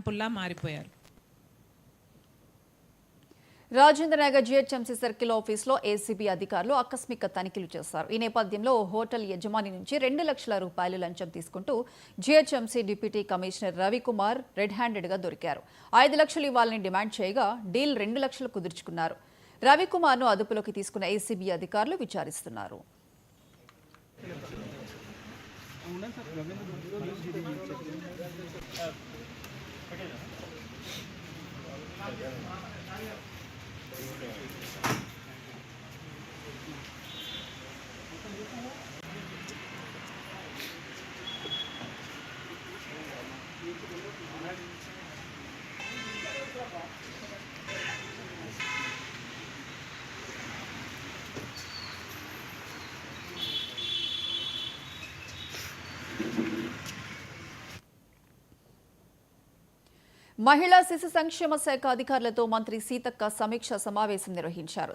ఎగ్జాంపుల్లా మారిపోయారు. Rajendranagar GHMC circle ఆఫీసులో ACB అధికారులు ఆకస్మిక తనిఖీలు చేశారు. ఈ నేపథ్యంలో హోటల్ యజమాని నుంచి 2 లక్షల రూపాయలు లంచం తీసుకుంటూ GHMC deputy commissioner Ravikumar red హ్యాండెడ్గా దొరికారు. 5 లక్షలు ఇవ్వాలని డిమాండ్ చేయగా డీల్ 2 లక్షలు కుదుర్చుకున్నారు. రవికుమార్ను అదుపులోకి తీసుకున్న ఏసీబీ అధికారులు విచారిస్తున్నారు. మహిళా శిశు సంక్షేమ శాఖ అధికారులతో మంత్రి సీతక్క సమీక్ష సమావేశం నిర్వహించారు.